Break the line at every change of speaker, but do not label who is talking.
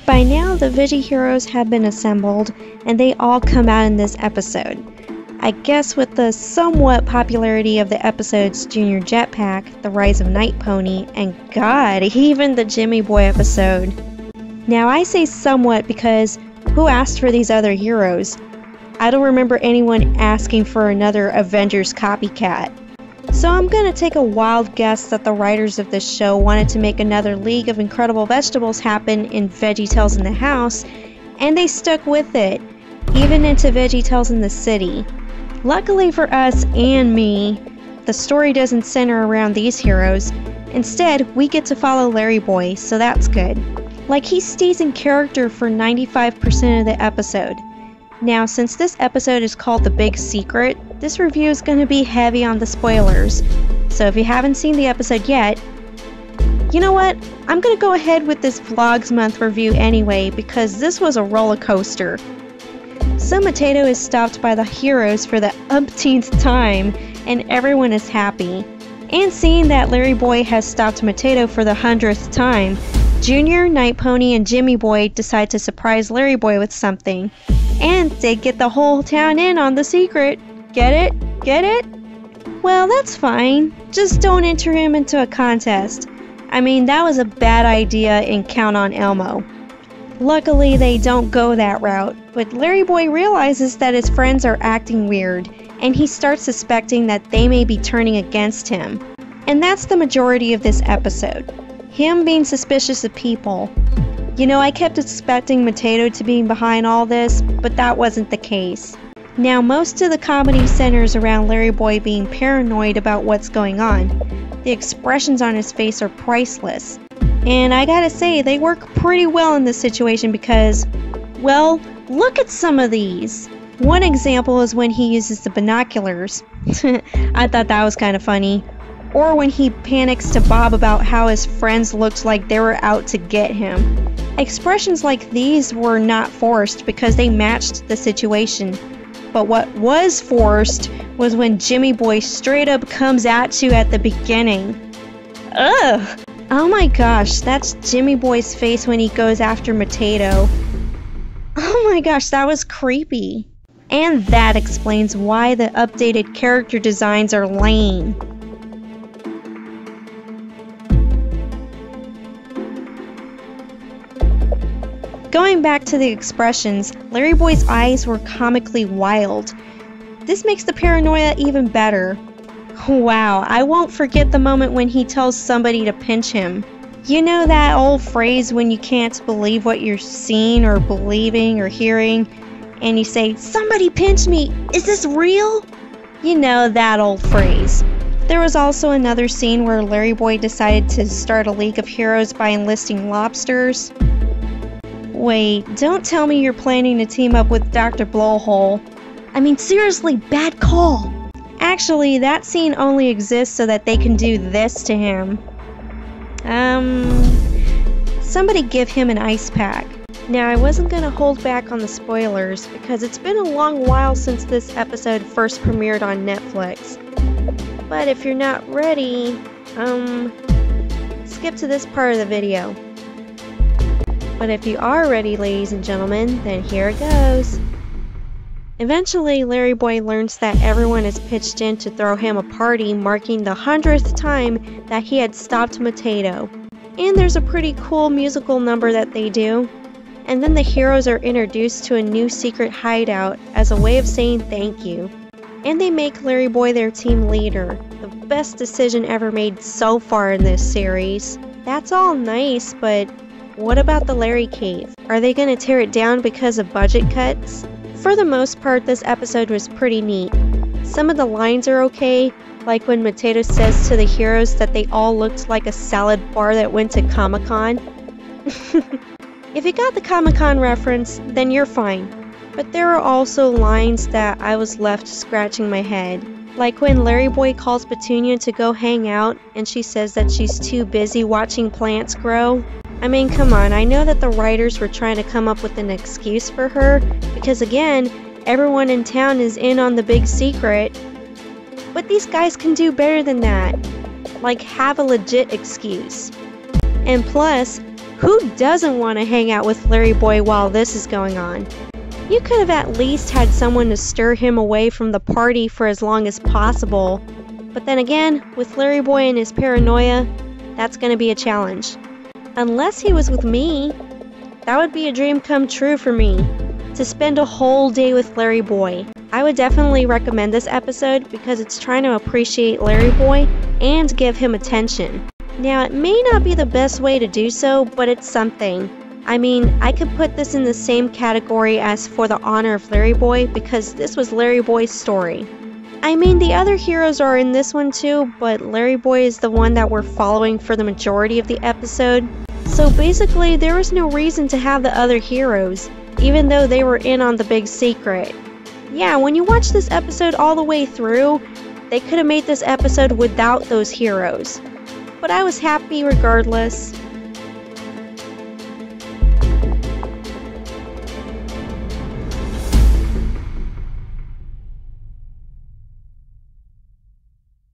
By now, the Veggie heroes have been assembled, and they all come out in this episode. I guess with the somewhat popularity of the episodes Junior Jetpack, The Rise of Night Pony, and God, even the Jimmy Boy episode. Now I say somewhat because who asked for these other heroes? I don't remember anyone asking for another Avengers copycat. So I'm gonna take a wild guess that the writers of this show wanted to make another League of Incredible Vegetables happen in VeggieTales in the House, and they stuck with it, even into VeggieTales in the City. Luckily for us and me, the story doesn't center around these heroes. Instead, we get to follow LarryBoy, so that's good. Like, he stays in character for 95% of the episode. Now, since this episode is called The Big Secret, this review is going to be heavy on the spoilers. So if you haven't seen the episode yet, you know what? I'm going to go ahead with this Vlogs Month review anyway, because this was a roller coaster. So Potato is stopped by the heroes for the umpteenth time, and everyone is happy. And seeing that LarryBoy has stopped Potato for the 100th time, Junior, Night Pony, and Jimmy Boy decide to surprise LarryBoy with something. And they get the whole town in on the secret. Get it? Get it? Well, that's fine. Just don't enter him into a contest. I mean, that was a bad idea in Count on Elmo. Luckily, they don't go that route, but LarryBoy realizes that his friends are acting weird, and he starts suspecting that they may be turning against him. And that's the majority of this episode. Him being suspicious of people. You know, I kept expecting Potato to be behind all this, but that wasn't the case. Now, most of the comedy centers around LarryBoy being paranoid about what's going on. The expressions on his face are priceless. And I gotta say, they work pretty well in this situation because, well, look at some of these. One example is when he uses the binoculars. I thought that was kind of funny. Or when he panics to Bob about how his friends looked like they were out to get him. Expressions like these were not forced because they matched the situation. But what was forced was when Jimmy Boy straight up comes at you at the beginning. Ugh! Oh my gosh, that's Jimmy Boy's face when he goes after Potato. Oh my gosh, that was creepy. And that explains why the updated character designs are lame. Going back to the expressions, LarryBoy's eyes were comically wild. This makes the paranoia even better. Wow, I won't forget the moment when he tells somebody to pinch him. You know that old phrase when you can't believe what you're seeing or believing or hearing, and you say, "Somebody pinch me, is this real?" You know that old phrase. There was also another scene where LarryBoy decided to start a League of Heroes by enlisting lobsters. Wait, don't tell me you're planning to team up with Dr. Blowhole. I mean, seriously, bad call. Actually, that scene only exists so that they can do this to him. Somebody give him an ice pack. Now, I wasn't gonna hold back on the spoilers because it's been a long while since this episode first premiered on Netflix. But if you're not ready, skip to this part of the video. But if you are ready, ladies and gentlemen, then here it goes. Eventually, LarryBoy learns that everyone is pitched in to throw him a party marking the 100th time that he had stopped Potato. And there's a pretty cool musical number that they do. And then the heroes are introduced to a new secret hideout as a way of saying thank you. And they make LarryBoy their team leader. The best decision ever made so far in this series. That's all nice, but what about the Larry Cave? Are they gonna tear it down because of budget cuts? For the most part, this episode was pretty neat. Some of the lines are okay, like when Potato says to the heroes that they all looked like a salad bar that went to Comic-Con. If you got the Comic-Con reference, then you're fine. But there are also lines that I was left scratching my head. Like when LarryBoy calls Petunia to go hang out and she says that she's too busy watching plants grow. I mean, come on, I know that the writers were trying to come up with an excuse for her, because again, everyone in town is in on the big secret. But these guys can do better than that. Like, have a legit excuse. And plus, Who doesn't want to hang out with LarryBoy while this is going on? You could have at least had someone to stir him away from the party for as long as possible. But then again, with LarryBoy and his paranoia, that's going to be a challenge. Unless he was with me, that would be a dream come true for me. To spend a whole day with LarryBoy. I would definitely recommend this episode because it's trying to appreciate LarryBoy and give him attention. Now, it may not be the best way to do so, but it's something. I mean, I could put this in the same category as For the Honor of LarryBoy because this was LarryBoy's story. I mean, the other heroes are in this one too, but LarryBoy is the one that we're following for the majority of the episode. So basically, there was no reason to have the other heroes, even though they were in on the big secret. Yeah, when you watch this episode all the way through, they could have made this episode without those heroes. But I was happy regardless.